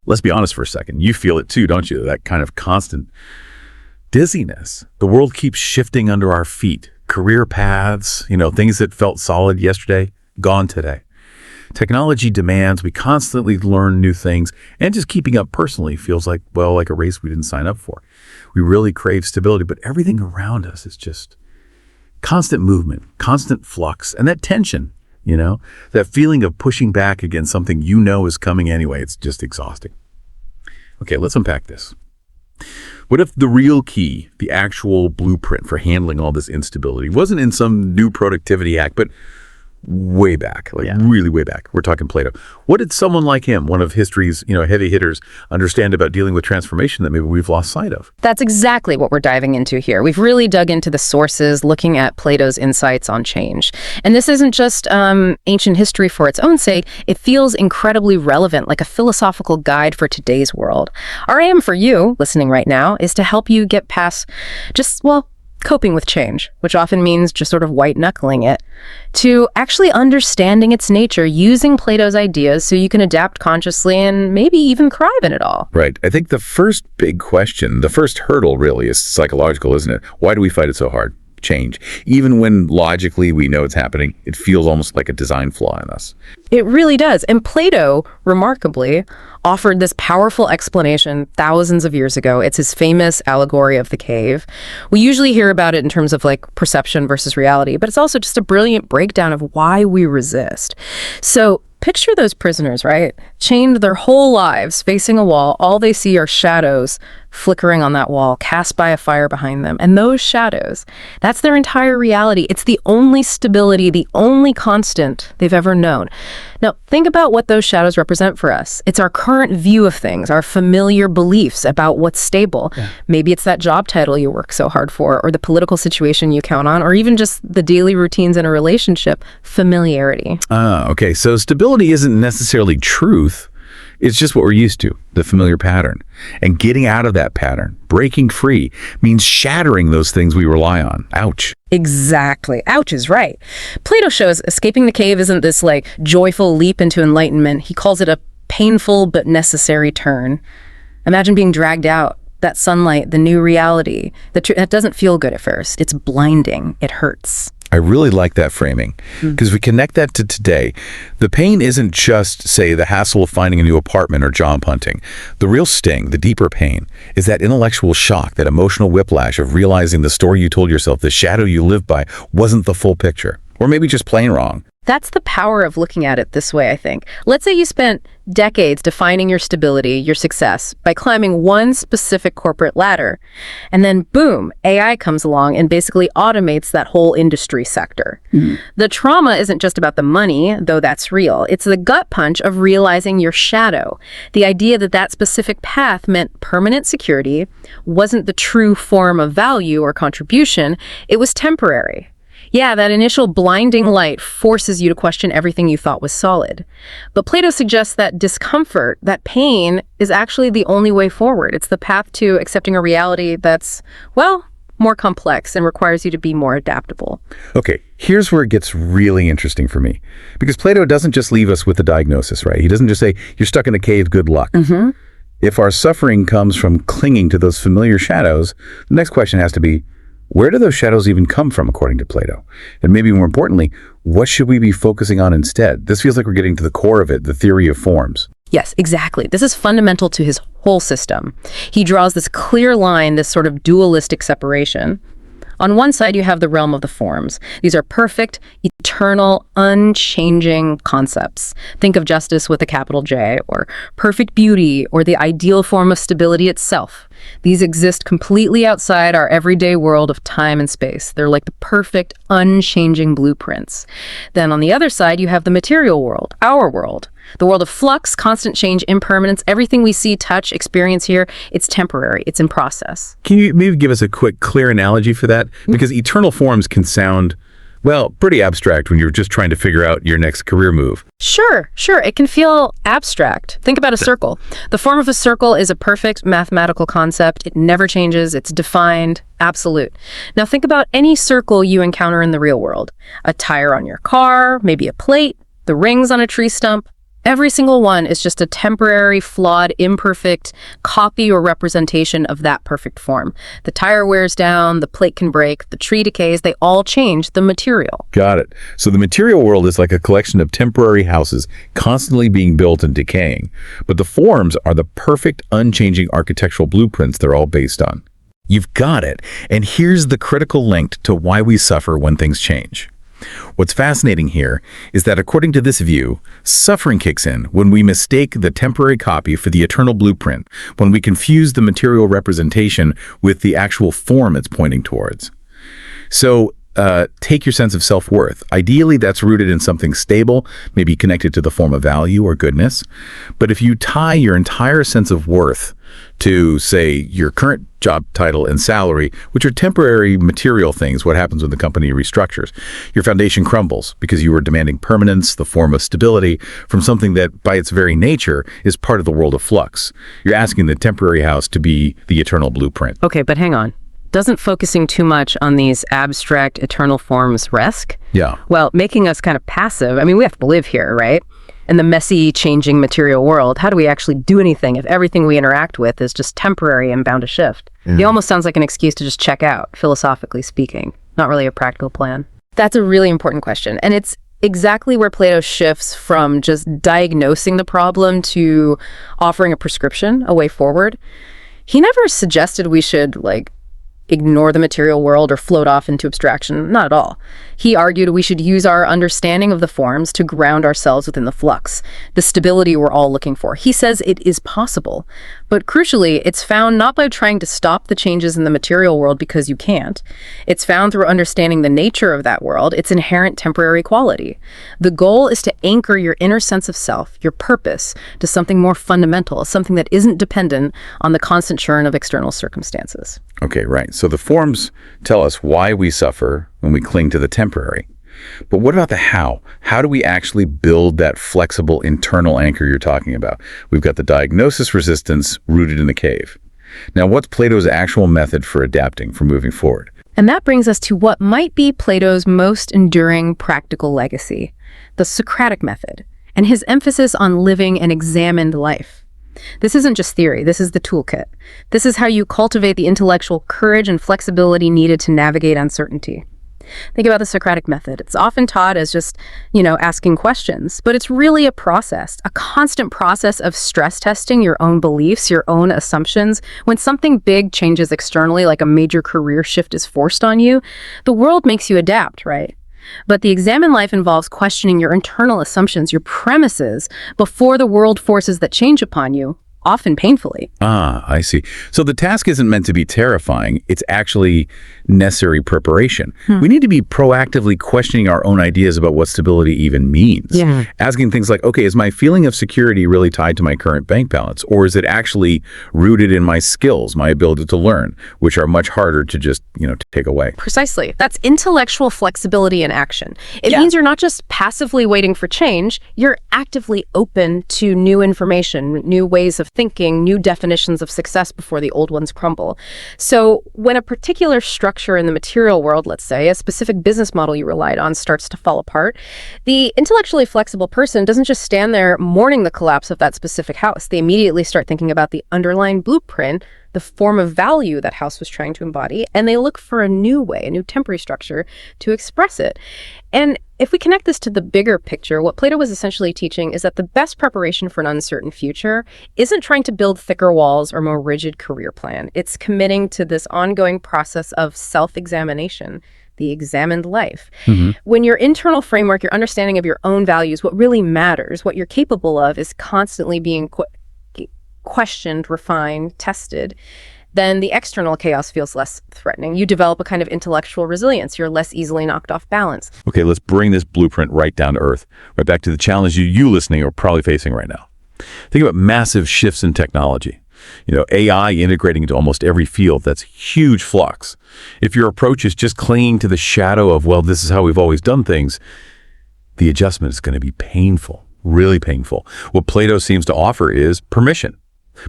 Let's be honest for a second. You feel it too, don't you? That kind of constant dizziness. The world keeps shifting under our feet. Career paths, things that felt solid yesterday, gone today. Technology demands we constantly learn new things, and just keeping up personally feels like a race we didn't sign up for. We really crave stability, but everything around us is just constant movement, constant flux, and that tension, that feeling of pushing back against something is coming anyway. It's just exhausting. Okay, let's unpack this. What if the real key, the actual blueprint for handling all this instability, wasn't in some new productivity hack, but way back, really way back? We're talking Plato. What did someone like him, one of history's, heavy hitters, understand about dealing with transformation that maybe we've lost sight of? That's exactly what we're diving into here. We've really dug into the sources, looking at Plato's insights on change. And this isn't just ancient history for its own sake. It feels incredibly relevant, like a philosophical guide for today's world. Our aim for you, listening right now, is to help you get past coping with change, which often means just sort of white-knuckling it, to actually understanding its nature, using Plato's ideas so you can adapt consciously and maybe even thrive in it all. Right. I think the first big question, the first hurdle really is psychological, isn't it? Why do we fight it so hard? Change. Even when logically we know it's happening, it feels almost like a design flaw in us. It really does. And Plato, remarkably, offered this powerful explanation thousands of years ago. It's his famous Allegory of the cave. We usually hear about it in terms of perception versus reality, but it's also just a brilliant breakdown of why we resist. So picture those prisoners, right? Chained their whole lives, facing a wall. All they see are shadows flickering on that wall, cast by a fire behind them. And those shadows, that's their entire reality. It's the only stability, the only constant they've ever known. Now, think about what those shadows represent for us. It's our current view of things, our familiar beliefs about what's stable. Yeah. Maybe it's that job title you work so hard for, or the political situation you count on, or even just the daily routines in a relationship. Familiarity. Okay. So stability isn't necessarily truth. It's just what we're used to, the familiar pattern. And getting out of that pattern, breaking free, means shattering those things we rely on. Ouch. Exactly. Ouch is right. Plato shows escaping the cave isn't this joyful leap into enlightenment. He calls it a painful but necessary turn. Imagine being dragged out. That sunlight, the new reality, that doesn't feel good at first. It's blinding. It hurts. I really like that framing because we connect that to today. The pain isn't just, say, the hassle of finding a new apartment or job hunting. The real sting, the deeper pain, is that intellectual shock, that emotional whiplash of realizing the story you told yourself, the shadow you lived by, wasn't the full picture, or maybe just plain wrong. That's the power of looking at it this way, I think. Let's say you spent decades defining your stability, your success, by climbing one specific corporate ladder. And then, boom, AI comes along and basically automates that whole industry sector. The trauma isn't just about the money, though that's real. It's the gut punch of realizing your shadow. The idea that that specific path meant permanent security wasn't the true form of value or contribution. It was temporary. Yeah, that initial blinding light forces you to question everything you thought was solid. But Plato suggests that discomfort, that pain, is actually the only way forward. It's the path to accepting a reality that's, more complex and requires you to be more adaptable. Okay, here's where it gets really interesting for me. Because Plato doesn't just leave us with the diagnosis, right? He doesn't just say, you're stuck in a cave, good luck. If our suffering comes from clinging to those familiar shadows, the next question has to be, where do those shadows even come from, according to Plato? And maybe more importantly, what should we be focusing on instead? This feels like we're getting to the core of it, the theory of forms. Yes, exactly. This is fundamental to his whole system. He draws this clear line, this sort of dualistic separation. On one side, you have the realm of the forms. These are perfect, eternal, unchanging concepts. Think of justice with a capital J, or perfect beauty, or the ideal form of stability itself. These exist completely outside our everyday world of time and space. They're like the perfect, unchanging blueprints. Then on the other side, you have the material world, our world. The world of flux, constant change, impermanence, everything we see, touch, experience here, it's temporary, it's in process. Can you maybe give us a quick, clear analogy for that? Because eternal forms can sound, pretty abstract when you're just trying to figure out your next career move. Sure. It can feel abstract. Think about a circle. The form of a circle is a perfect mathematical concept. It never changes. It's defined, absolute. Now think about any circle you encounter in the real world. A tire on your car, maybe a plate, the rings on a tree stump. Every single one is just a temporary, flawed, imperfect copy or representation of that perfect form. The tire wears down, the plate can break, the tree decays, they all change the material. Got it. So the material world is like a collection of temporary houses constantly being built and decaying, but the forms are the perfect, unchanging architectural blueprints they're all based on. You've got it. And here's the critical link to why we suffer when things change. What's fascinating here is that according to this view, suffering kicks in when we mistake the temporary copy for the eternal blueprint, when we confuse the material representation with the actual form it's pointing towards. So, take your sense of self-worth. Ideally, that's rooted in something stable, maybe connected to the form of value or goodness. But if you tie your entire sense of worth to, say, your current job title and salary, which are temporary material things, what happens when the company restructures, your foundation crumbles because you were demanding permanence, the form of stability, from something that, by its very nature, is part of the world of flux. You're asking the temporary house to be the eternal blueprint. Okay, but hang on. Doesn't focusing too much on these abstract eternal forms risk? Yeah. Well, making us kind of passive. I mean, we have to live here, right? In the messy, changing material world, how do we actually do anything if everything we interact with is just temporary and bound to shift? It almost sounds like an excuse to just check out, philosophically speaking. Not really a practical plan. That's a really important question. And it's exactly where Plato shifts from just diagnosing the problem to offering a prescription, a way forward. He never suggested we should, ignore the material world or float off into abstraction. Not at all. He argued we should use our understanding of the forms to ground ourselves within the flux, the stability we're all looking for. He says it is possible, but crucially, it's found not by trying to stop the changes in the material world because you can't. It's found through understanding the nature of that world, its inherent temporary quality. The goal is to anchor your inner sense of self, your purpose, to something more fundamental, something that isn't dependent on the constant churn of external circumstances. Okay, right. So the forms tell us why we suffer when we cling to the temporary. But what about the how? How do we actually build that flexible internal anchor you're talking about? We've got the diagnosis resistance rooted in the cave. Now, what's Plato's actual method for adapting, for moving forward? And that brings us to what might be Plato's most enduring practical legacy, the Socratic method, and his emphasis on living an examined life. This isn't just theory, this is the toolkit. This is how you cultivate the intellectual courage and flexibility needed to navigate uncertainty. Think about the Socratic method. It's often taught as just, asking questions, but it's really a process, a constant process of stress testing your own beliefs, your own assumptions. When something big changes externally, like a major career shift is forced on you, the world makes you adapt, right? But the examined life involves questioning your internal assumptions, your premises, before the world forces that change upon you, often painfully. Ah, I see. So the task isn't meant to be terrifying. It's actually necessary preparation. We need to be proactively questioning our own ideas about what stability even means. Yeah. Asking things like, okay, is my feeling of security really tied to my current bank balance? Or is it actually rooted in my skills, my ability to learn, which are much harder to just, take away? Precisely. That's intellectual flexibility in action. It means you're not just passively waiting for change, you're actively open to new information, new ways of thinking, new definitions of success before the old ones crumble. So when a particular structure in the material world, let's say, a specific business model you relied on starts to fall apart, the intellectually flexible person doesn't just stand there mourning the collapse of that specific house. They immediately start thinking about the underlying blueprint, the form of value that house was trying to embody, and they look for a new way, a new temporary structure to express it. And if we connect this to the bigger picture, what Plato was essentially teaching is that the best preparation for an uncertain future isn't trying to build thicker walls or more rigid career plan. It's committing to this ongoing process of self-examination, the examined life. When your internal framework, your understanding of your own values, what really matters, what you're capable of, is constantly being questioned, refined, tested, then the external chaos feels less threatening. You develop a kind of intellectual resilience. You're less easily knocked off balance. Okay, let's bring this blueprint right down to earth, right back to the challenge you listening are probably facing right now. Think about massive shifts in technology. AI integrating into almost every field. That's huge flux. If your approach is just clinging to the shadow of, well, this is how we've always done things, the adjustment is going to be painful, really painful. What Plato seems to offer is permission.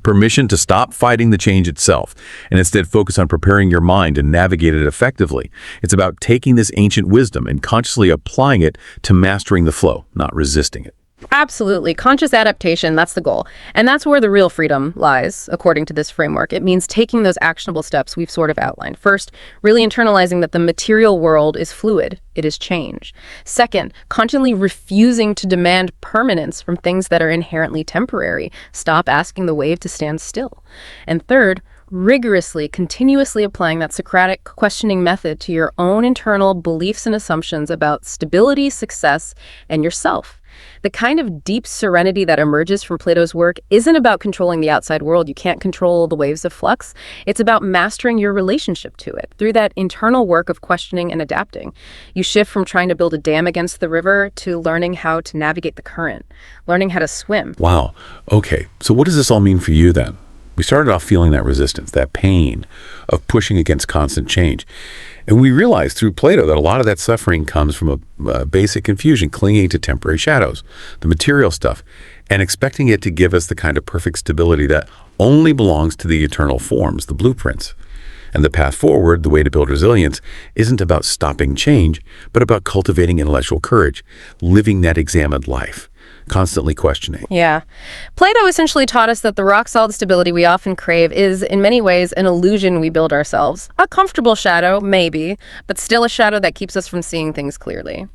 Permission to stop fighting the change itself and instead focus on preparing your mind and navigate it effectively. It's about taking this ancient wisdom and consciously applying it to mastering the flow, not resisting it. Absolutely. Conscious adaptation, that's the goal. And that's where the real freedom lies, according to this framework. It means taking those actionable steps we've sort of outlined. First, really internalizing that the material world is fluid. It is change. Second, consciously refusing to demand permanence from things that are inherently temporary. Stop asking the wave to stand still. And third, rigorously, continuously applying that Socratic questioning method to your own internal beliefs and assumptions about stability, success, and yourself. The kind of deep serenity that emerges from Plato's work isn't about controlling the outside world. You can't control the waves of flux. It's about mastering your relationship to it. Through that internal work of questioning and adapting, you shift from trying to build a dam against the river to learning how to navigate the current, learning how to swim. Wow. Okay. So what does this all mean for you then? We started off feeling that resistance, that pain of pushing against constant change. And we realized through Plato that a lot of that suffering comes from a basic confusion, clinging to temporary shadows, the material stuff, and expecting it to give us the kind of perfect stability that only belongs to the eternal forms, the blueprints. And the path forward, the way to build resilience, isn't about stopping change, but about cultivating intellectual courage, living that examined life, constantly questioning. Yeah. Plato essentially taught us that the rock-solid stability we often crave is, in many ways, an illusion we build ourselves. A comfortable shadow, maybe, but still a shadow that keeps us from seeing things clearly.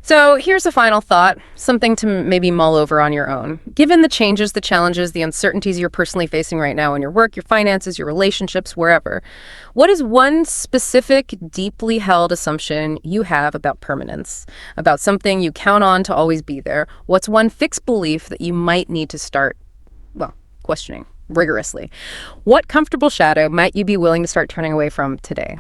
So here's a final thought, something to maybe mull over on your own. Given the changes, the challenges, the uncertainties you're personally facing right now in your work, your finances, your relationships, wherever, what is one specific, deeply held assumption you have about permanence, about something you count on to always be there? What's one fixed belief that you might need to start, questioning rigorously? What comfortable shadow might you be willing to start turning away from today?